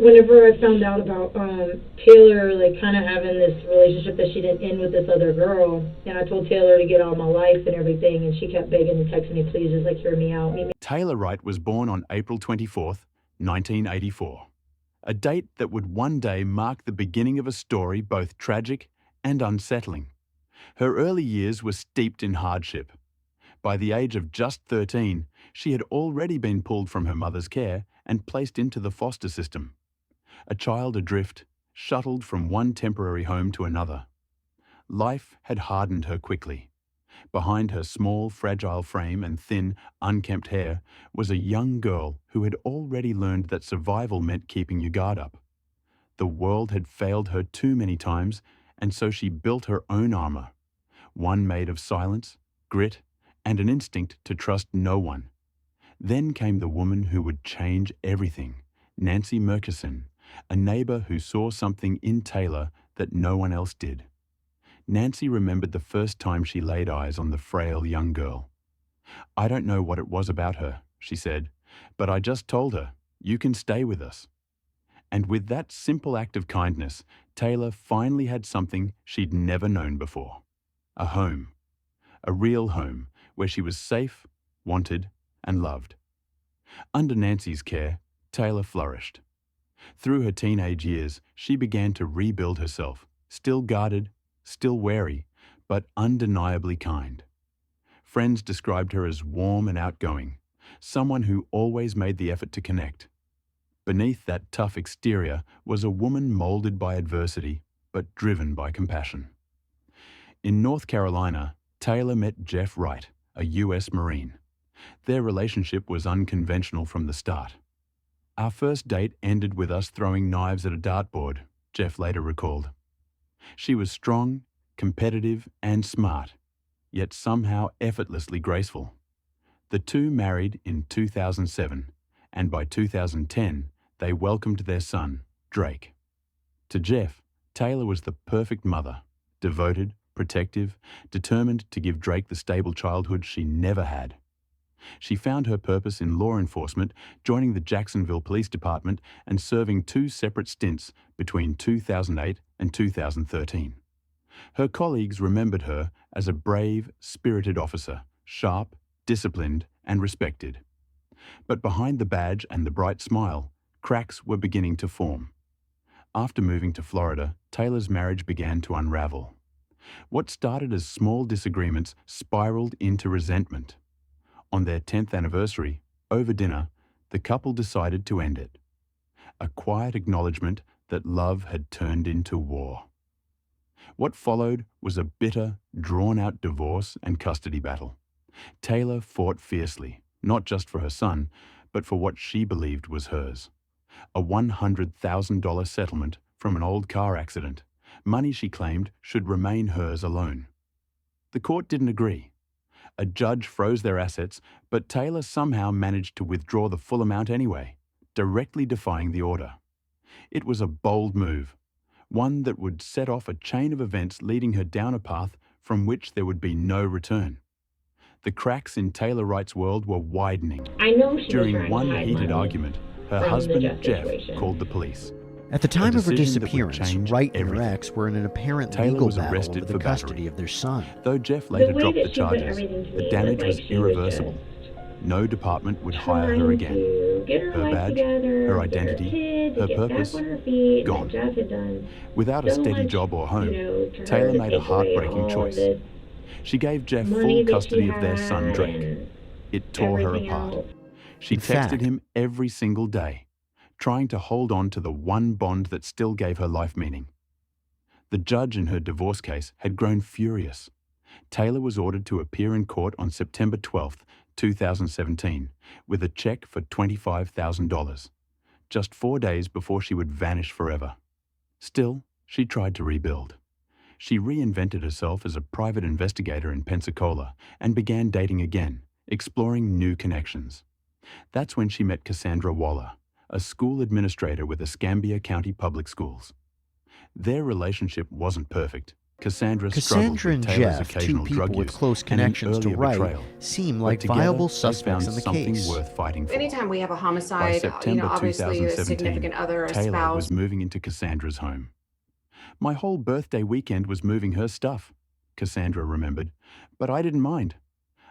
whenever I found out about Taylor, like, kind of having this relationship that she didn't end with this other girl, and I told Taylor to get out of my life and everything, and she kept begging and texting me, please, just, like, hear me out. Taylor Wright was born on April 24th, 1984, a date that would one day mark the beginning of a story both tragic and unsettling. Her early years were steeped in hardship. By the age of just 13, she had already been pulled from her mother's care and placed into the foster system. A child adrift, shuttled from one temporary home to another. Life had hardened her quickly. Behind her small, fragile frame and thin, unkempt hair was a young girl who had already learned that survival meant keeping your guard up. The world had failed her too many times, and so she built her own armor, one made of silence, grit, and an instinct to trust no one. Then came the woman who would change everything, Nancy Murkison, a neighbor who saw something in Taylor that no one else did. Nancy remembered the first time she laid eyes on the frail young girl. "I don't know what it was about her," she said, "but I just told her, you can stay with us." And with that simple act of kindness, Taylor finally had something she'd never known before. A home. A real home, where she was safe, wanted, and loved. Under Nancy's care, Taylor flourished. Through her teenage years, she began to rebuild herself, still guarded, still wary, but undeniably kind. Friends described her as warm and outgoing, someone who always made the effort to connect. Beneath that tough exterior was a woman molded by adversity, but driven by compassion. In North Carolina, Taylor met Jeff Wright, a U.S. Marine. Their relationship was unconventional from the start. "Our first date ended with us throwing knives at a dartboard," Jeff later recalled. She was strong, competitive, and smart, yet somehow effortlessly graceful. The two married in 2007, and by 2010, they welcomed their son, Drake. To Jeff, Taylor was the perfect mother, devoted, protective, determined to give Drake the stable childhood she never had. She found her purpose in law enforcement, joining the Jacksonville Police Department and serving 2 separate stints between 2008 and 2013. Her colleagues remembered her as a brave, spirited officer, sharp, disciplined, and respected. But behind the badge and the bright smile, cracks were beginning to form. After moving to Florida, Taylor's marriage began to unravel. What started as small disagreements spiraled into resentment. On their 10th anniversary, over dinner, the couple decided to end it. A quiet acknowledgement that love had turned into war. What followed was a bitter, drawn-out divorce and custody battle. Taylor fought fiercely, not just for her son, but for what she believed was hers. A $100,000 settlement from an old car accident, money she claimed should remain hers alone. The court didn't agree. A judge froze their assets, but Taylor somehow managed to withdraw the full amount anyway, directly defying the order. It was a bold move, one that would set off a chain of events leading her down a path from which there would be no return. The cracks in Taylor Wright's world were widening. I know she was During trying one to hide heated money argument, her from the husband, Jeff Jeff, situation. called the police. At the time of her decision that would disappearance, change Wright and her everything. ex were in an apparent Taylor legal was battle arrested over the for custody battery. of their son. Though Jeff later way dropped that the she put charges, everything to the me damage was was like she was irreversible. No department would hire her trying again. to get Her life badge, together, her get identity, kids, her get purpose, back on her feet, gone. like Jeff had done. Without a So steady much, job or home, to her Taylor to made a take away heartbreaking all of choice. this She gave Jeff money full that custody she of their son, had Drake. and It tore her everything apart. else. She In texted fact- him every single day, trying to hold on to the one bond that still gave her life meaning. The judge in her divorce case had grown furious. Taylor was ordered to appear in court on September 12, 2017, with a check for $25,000, just 4 days before she would vanish forever. Still, she tried to rebuild. She reinvented herself as a private investigator in Pensacola and began dating again, exploring new connections. That's when she met Cassandra Waller, a school administrator with Escambia County Public Schools. Their relationship wasn't perfect, Cassandra struggled Cassandra with and Taylor's Jeff, two occasional people drug with use close and connections an to earlier Wright, betrayal. seem But like together, viable they suspects found in the something case. worth fighting for. Anytime we have a By homicide, September obviously a 2017, significant other, a Taylor spouse. was moving into Cassandra's home. My whole birthday weekend was moving her stuff, Cassandra remembered, but I didn't mind.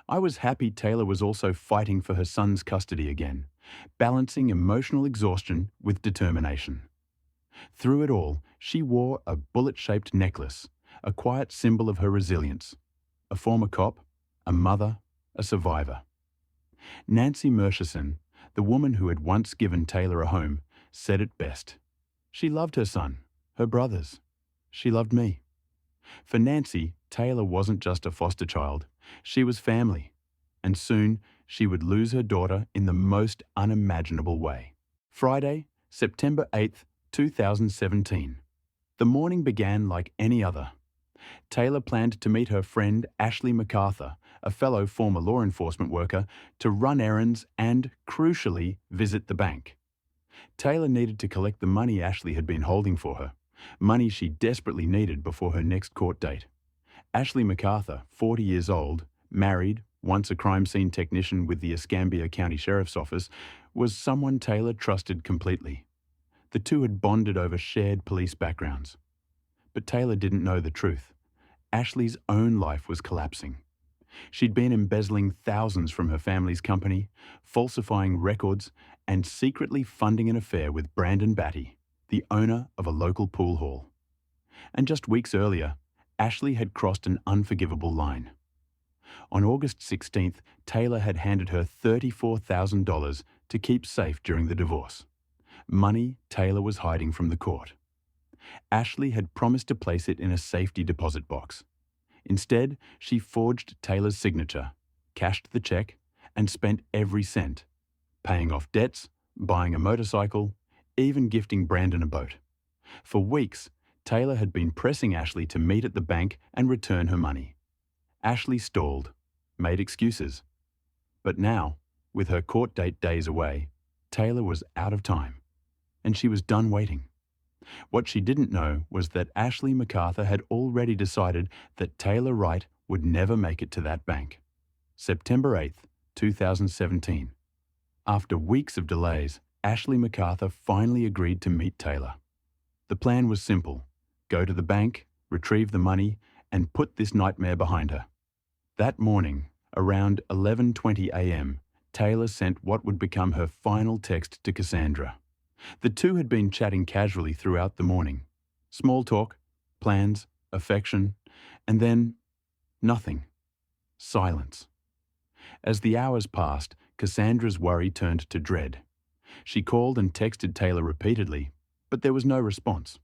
I was happy Taylor was also fighting for her son's custody again, balancing emotional exhaustion with determination. Through it all, she wore a bullet-shaped necklace, a quiet symbol of her resilience. A former cop, a mother, a survivor. Nancy Murchison, the woman who had once given Taylor a home, said it best. She loved her son, her brothers. She loved me. For Nancy, Taylor wasn't just a foster child. She was family. And soon, she would lose her daughter in the most unimaginable way. Friday, September 8th, 2017. The morning began like any other. Taylor planned to meet her friend Ashley MacArthur, a fellow former law enforcement worker, to run errands and, crucially, visit the bank. Taylor needed to collect the money Ashley had been holding for her, money she desperately needed before her next court date. Ashley MacArthur, 40 years old, married, once a crime scene technician with the Escambia County Sheriff's Office, was someone Taylor trusted completely. The two had bonded over shared police backgrounds. But Taylor didn't know the truth. Ashley's own life was collapsing. She'd been embezzling thousands from her family's company, falsifying records, and secretly funding an affair with Brandon Batty, the owner of a local pool hall. And just weeks earlier, Ashley had crossed an unforgivable line. On August 16th, Taylor had handed her $34,000 to keep safe during the divorce. Money Taylor was hiding from the court. Ashley had promised to place it in a safety deposit box. Instead, she forged Taylor's signature, cashed the check, and spent every cent, paying off debts, buying a motorcycle, even gifting Brandon a boat. For weeks, Taylor had been pressing Ashley to meet at the bank and return her money. Ashley stalled, made excuses. But now, with her court date days away, Taylor was out of time, and she was done waiting. What she didn't know was that Ashley MacArthur had already decided that Taylor Wright would never make it to that bank. September 8th, 2017. After weeks of delays, Ashley MacArthur finally agreed to meet Taylor. The plan was simple: go to the bank, retrieve the money, and put this nightmare behind her. That morning, around 11:20 a.m., Taylor sent what would become her final text to Cassandra. The two had been chatting casually throughout the morning. Small talk, plans, affection, and then nothing. Silence. As the hours passed, Cassandra's worry turned to dread. She called and texted Taylor repeatedly, but there was no response.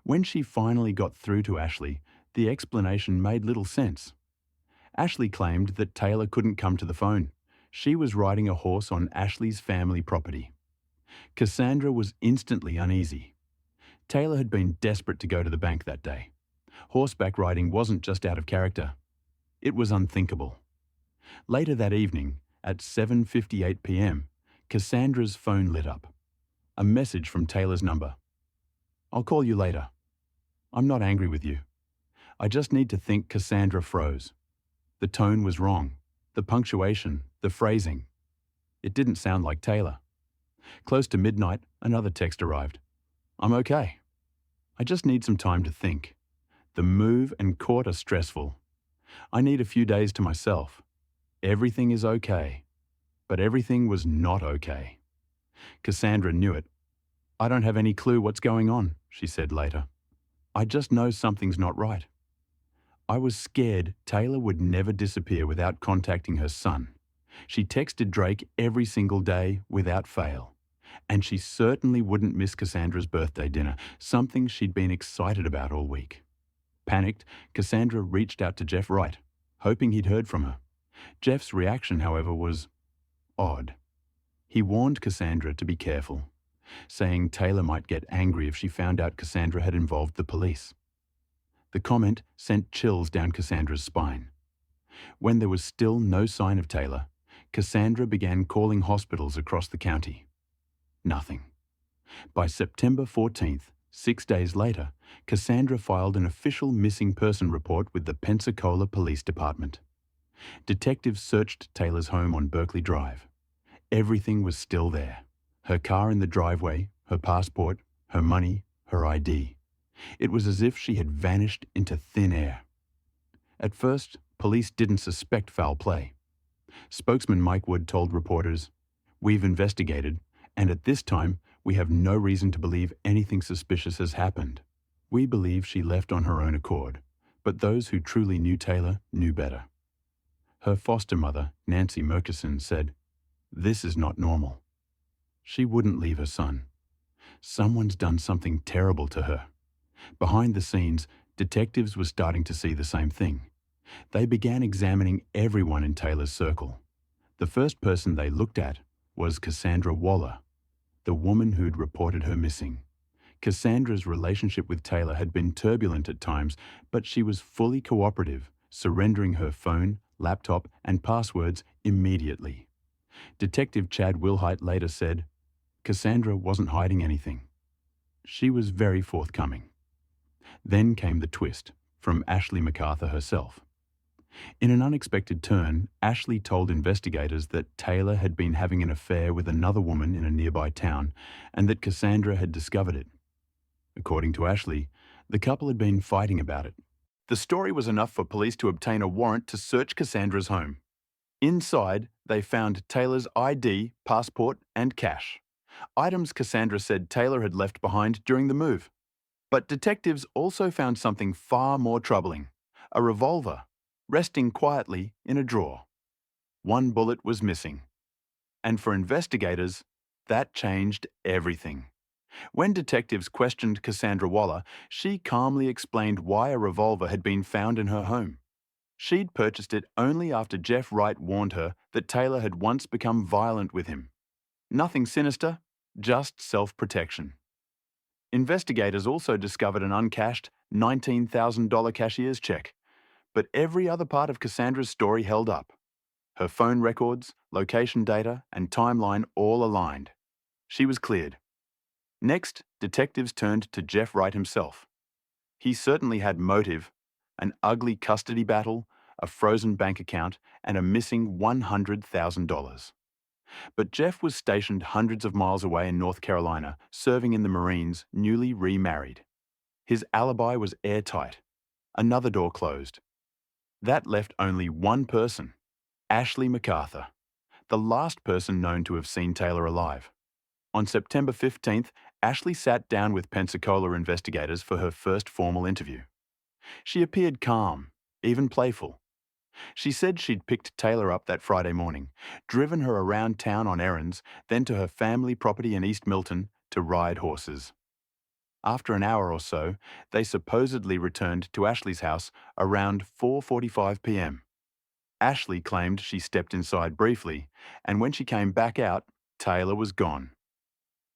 When she finally got through to Ashley, the explanation made little sense. Ashley claimed that Taylor couldn't come to the phone. She was riding a horse on Ashley's family property. Cassandra was instantly uneasy. Taylor had been desperate to go to the bank that day. Horseback riding wasn't just out of character. It was unthinkable. Later that evening, at 7:58 p.m., Cassandra's phone lit up. A message from Taylor's number. "I'll call you later. I'm not angry with you. I just need to think." Cassandra froze. The tone was wrong. The punctuation, the phrasing. It didn't sound like Taylor. Close to midnight, another text arrived. "I'm okay. I just need some time to think. The move and court are stressful. I need a few days to myself. Everything is okay." But everything was not okay. Cassandra knew it. "I don't have any clue what's going on," she said later. "I just know something's not right. I was scared Taylor would never disappear without contacting her son. She texted Drake every single day without fail. And she certainly wouldn't miss Cassandra's birthday dinner, something she'd been excited about all week." Panicked, Cassandra reached out to Jeff Wright, hoping he'd heard from her. Jeff's reaction, however, was odd. He warned Cassandra to be careful, saying Taylor might get angry if she found out Cassandra had involved the police. The comment sent chills down Cassandra's spine. When there was still no sign of Taylor, Cassandra began calling hospitals across the county. Nothing. By September 14th, 6 days later, Cassandra filed an official missing person report with the Pensacola Police Department. Detectives searched Taylor's home on Berkeley Drive. Everything was still there. Her car in the driveway, her passport, her money, her ID. It was as if she had vanished into thin air. At first, police didn't suspect foul play. Spokesman Mike Wood told reporters, "We've investigated, and at this time, we have no reason to believe anything suspicious has happened. We believe she left on her own accord, but those who truly knew Taylor knew better." Her foster mother, Nancy Murkison, said, "This is not normal." She wouldn't leave her son. Someone's done something terrible to her. Behind the scenes, detectives were starting to see the same thing. They began examining everyone in Taylor's circle. The first person they looked at was Cassandra Waller, the woman who'd reported her missing. Cassandra's relationship with Taylor had been turbulent at times, but she was fully cooperative, surrendering her phone, laptop, and passwords immediately. Detective Chad Wilhite later said, "Cassandra wasn't hiding anything. She was very forthcoming." Then came the twist, from Ashley MacArthur herself. In an unexpected turn, Ashley told investigators that Taylor had been having an affair with another woman in a nearby town and that Cassandra had discovered it. According to Ashley, the couple had been fighting about it. The story was enough for police to obtain a warrant to search Cassandra's home. Inside, they found Taylor's ID, passport, and cash. Items Cassandra said Taylor had left behind during the move. But detectives also found something far more troubling: a revolver, resting quietly in a drawer. One bullet was missing. And for investigators, that changed everything. When detectives questioned Cassandra Waller, she calmly explained why a revolver had been found in her home. She'd purchased it only after Jeff Wright warned her that Taylor had once become violent with him. Nothing sinister, just self-protection. Investigators also discovered an uncashed $19,000 cashier's check. But every other part of Cassandra's story held up. Her phone records, location data, and timeline all aligned. She was cleared. Next, detectives turned to Jeff Wright himself. He certainly had motive: an ugly custody battle, a frozen bank account, and a missing $100,000. But Jeff was stationed hundreds of miles away in North Carolina, serving in the Marines, newly remarried. His alibi was airtight. Another door closed. That left only one person: Ashley MacArthur, the last person known to have seen Taylor alive. On September 15th, Ashley sat down with Pensacola investigators for her first formal interview. She appeared calm, even playful. She said she'd picked Taylor up that Friday morning, driven her around town on errands, then to her family property in East Milton to ride horses. After an hour or so, they supposedly returned to Ashley's house around 4:45 p.m. Ashley claimed she stepped inside briefly, and when she came back out, Taylor was gone.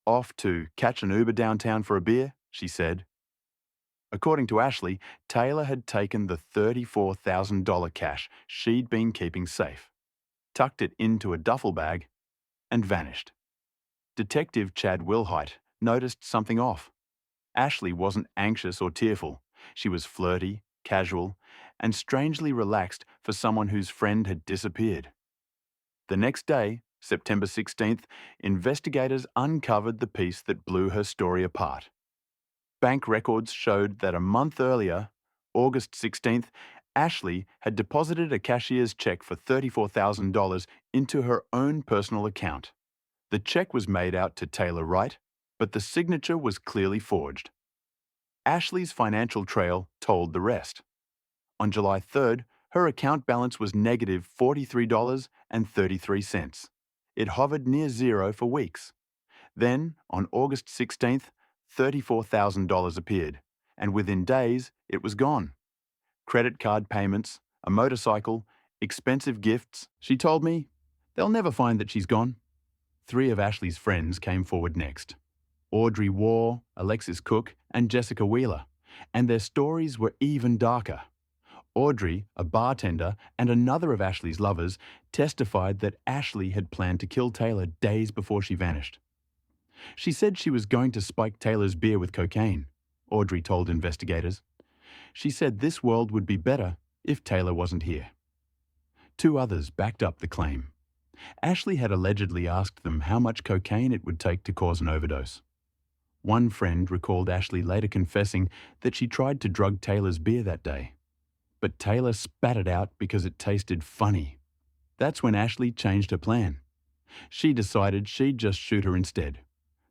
"Off to catch an Uber downtown for a beer," she said. According to Ashley, Taylor had taken the $34,000 cash she'd been keeping safe, tucked it into a duffel bag, and vanished. Detective Chad Wilhite noticed something off. Ashley wasn't anxious or tearful. She was flirty, casual, and strangely relaxed for someone whose friend had disappeared. The next day, September 16th, investigators uncovered the piece that blew her story apart. Bank records showed that a month earlier, August 16th, Ashley had deposited a cashier's check for $34,000 into her own personal account. The check was made out to Taylor Wright, but the signature was clearly forged. Ashley's financial trail told the rest. On July 3rd, her account balance was negative $43.33. It hovered near zero for weeks. Then, on August 16th, $34,000 appeared, and within days, it was gone. Credit card payments, a motorcycle, expensive gifts. She told me, "They'll never find that she's gone." 3 of Ashley's friends came forward next: Audrey Waugh, Alexis Cook, and Jessica Wheeler, and their stories were even darker. Audrey, a bartender and another of Ashley's lovers, testified that Ashley had planned to kill Taylor days before she vanished. She said she was going to spike Taylor's beer with cocaine, Audrey told investigators. She said this world would be better if Taylor wasn't here. Two others backed up the claim. Ashley had allegedly asked them how much cocaine it would take to cause an overdose. One friend recalled Ashley later confessing that she tried to drug Taylor's beer that day, but Taylor spat it out because it tasted funny. That's when Ashley changed her plan. She decided she'd just shoot her instead.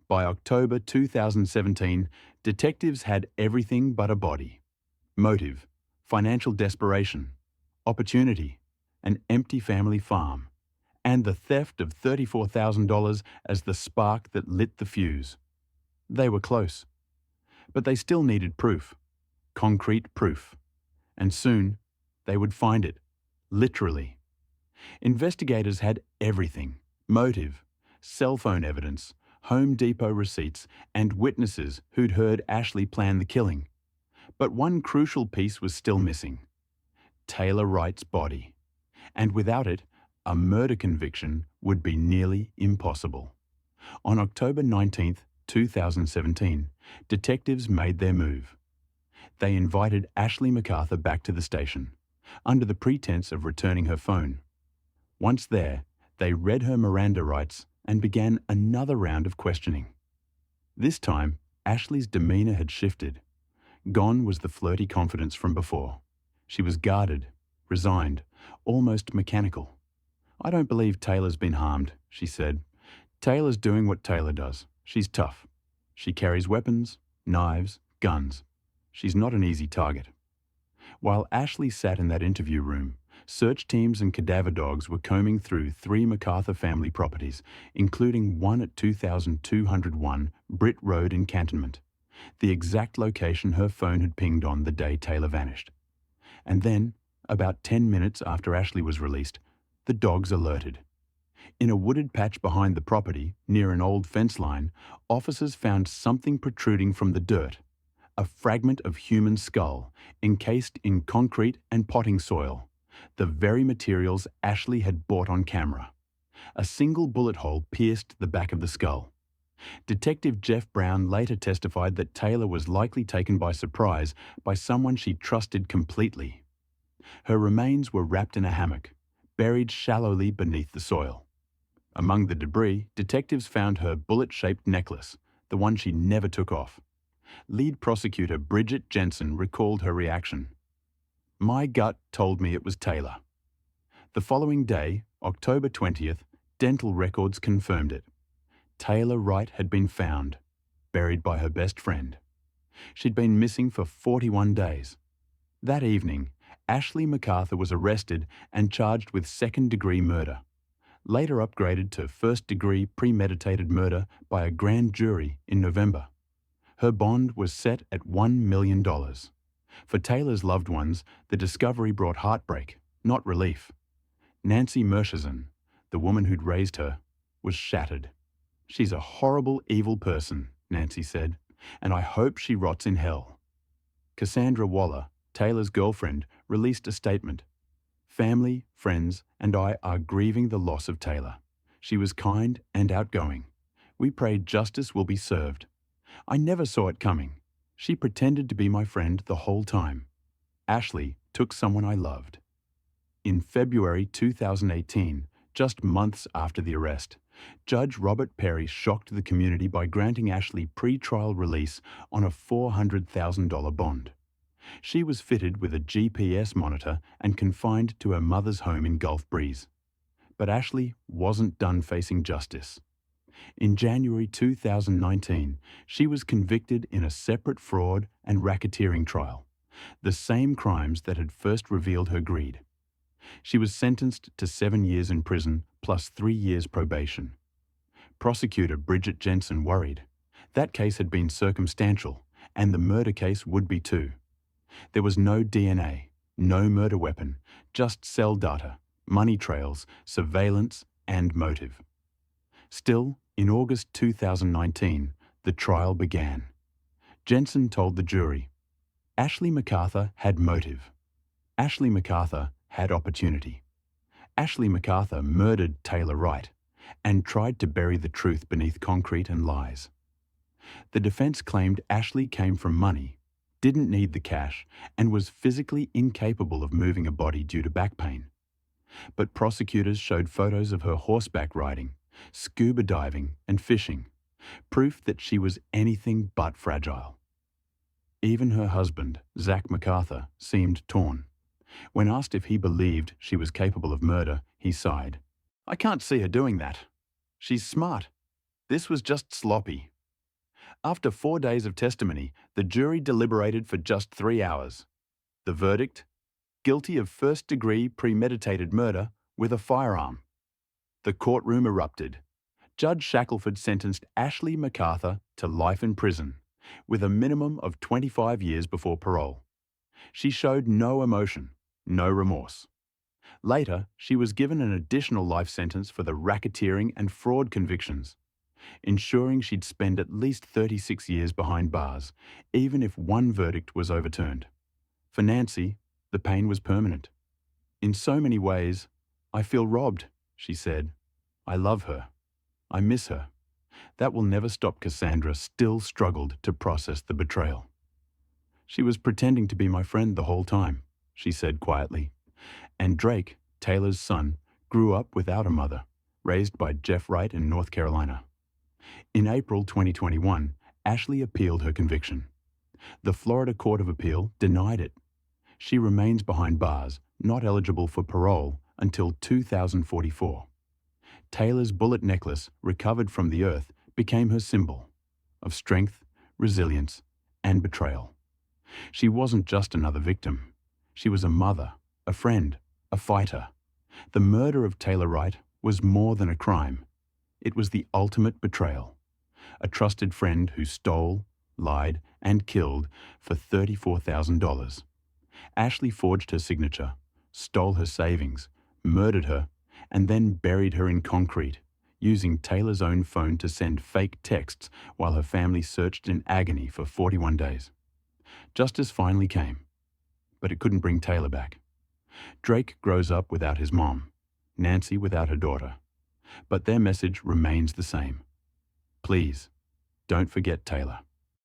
By October 2017, detectives had everything but a body. Motive, financial desperation, opportunity, an empty family farm, and the theft of $34,000 as the spark that lit the fuse. They were close. But they still needed proof, concrete proof. And soon, they would find it, literally. Investigators had everything: motive, cell phone evidence, Home Depot receipts, and witnesses who'd heard Ashley plan the killing. But one crucial piece was still missing: Taylor Wright's body. And without it, a murder conviction would be nearly impossible. On October 19th, 2017, detectives made their move. They invited Ashley MacArthur back to the station, under the pretense of returning her phone. Once there, they read her Miranda rights and began another round of questioning. This time, Ashley's demeanor had shifted. Gone was the flirty confidence from before. She was guarded, resigned, almost mechanical. "I don't believe Taylor's been harmed," she said. "Taylor's doing what Taylor does. She's tough. She carries weapons, knives, guns. She's not an easy target." While Ashley sat in that interview room, search teams and cadaver dogs were combing through 3 MacArthur family properties, including one at 2201 Britt Road in Cantonment, the exact location her phone had pinged on the day Taylor vanished. And then, about 10 minutes after Ashley was released, the dogs alerted. In a wooded patch behind the property, near an old fence line, officers found something protruding from the dirt: a fragment of human skull, encased in concrete and potting soil, the very materials Ashley had bought on camera. A single bullet hole pierced the back of the skull. Detective Jeff Brown later testified that Taylor was likely taken by surprise by someone she trusted completely. Her remains were wrapped in a hammock, buried shallowly beneath the soil. Among the debris, detectives found her bullet-shaped necklace, the one she never took off. Lead prosecutor Bridget Jensen recalled her reaction. "My gut told me it was Taylor." The following day, October 20th, dental records confirmed it. Taylor Wright had been found, buried by her best friend. She'd been missing for 41 days. That evening, Ashley MacArthur was arrested and charged with second-degree murder, later upgraded to first-degree premeditated murder by a grand jury in November. Her bond was set at $1 million. For Taylor's loved ones, the discovery brought heartbreak, not relief. Nancy Mershausen, the woman who'd raised her, was shattered. "She's a horrible, evil person," Nancy said, "and I hope she rots in hell." Cassandra Waller, Taylor's girlfriend, released a statement. "Family, friends, and I are grieving the loss of Taylor. She was kind and outgoing. We pray justice will be served. I never saw it coming. She pretended to be my friend the whole time. Ashley took someone I loved." In February 2018, just months after the arrest, Judge Robert Perry shocked the community by granting Ashley pre-trial release on a $400,000 bond. She was fitted with a GPS monitor and confined to her mother's home in Gulf Breeze. But Ashley wasn't done facing justice. In January 2019, she was convicted in a separate fraud and racketeering trial, the same crimes that had first revealed her greed. She was sentenced to 7 years in prison plus 3 years probation. Prosecutor Bridget Jensen worried. That case had been circumstantial, and the murder case would be too. There was no DNA, no murder weapon, just cell data, money trails, surveillance, and motive. Still, in August 2019, the trial began. Jensen told the jury, Ashley MacArthur had motive. Ashley MacArthur had opportunity. Ashley MacArthur murdered Taylor Wright, and tried to bury the truth beneath concrete and lies. The defense claimed Ashley came from money, didn't need the cash, and was physically incapable of moving a body due to back pain. But prosecutors showed photos of her horseback riding, scuba diving, and fishing, proof that she was anything but fragile. Even her husband, Zach MacArthur, seemed torn. When asked if he believed she was capable of murder, he sighed. "I can't see her doing that. She's smart. This was just sloppy." After 4 days of testimony, the jury deliberated for just 3 hours. The verdict? Guilty of first-degree premeditated murder with a firearm. The courtroom erupted. Judge Shackelford sentenced Ashley MacArthur to life in prison, with a minimum of 25 years before parole. She showed no emotion, no remorse. Later, she was given an additional life sentence for the racketeering and fraud convictions, ensuring she'd spend at least 36 years behind bars, even if one verdict was overturned. For Nancy, the pain was permanent. "In so many ways, I feel robbed," she said. "I love her. I miss her." That will never stop. Cassandra still struggled to process the betrayal. "She was pretending to be my friend the whole time," she said quietly. And Drake, Taylor's son, grew up without a mother, raised by Jeff Wright in North Carolina. In April 2021, Ashley appealed her conviction. The Florida Court of Appeal denied it. She remains behind bars, not eligible for parole until 2044. Taylor's bullet necklace, recovered from the earth, became her symbol of strength, resilience, and betrayal. She wasn't just another victim. She was a mother, a friend, a fighter. The murder of Taylor Wright was more than a crime. It was the ultimate betrayal. A trusted friend who stole, lied, and killed for $34,000. Ashley forged her signature, stole her savings, murdered her, and then buried her in concrete, using Taylor's own phone to send fake texts while her family searched in agony for 41 days. Justice finally came, but it couldn't bring Taylor back. Drake grows up without his mom, Nancy without her daughter, but their message remains the same. Please, don't forget Taylor.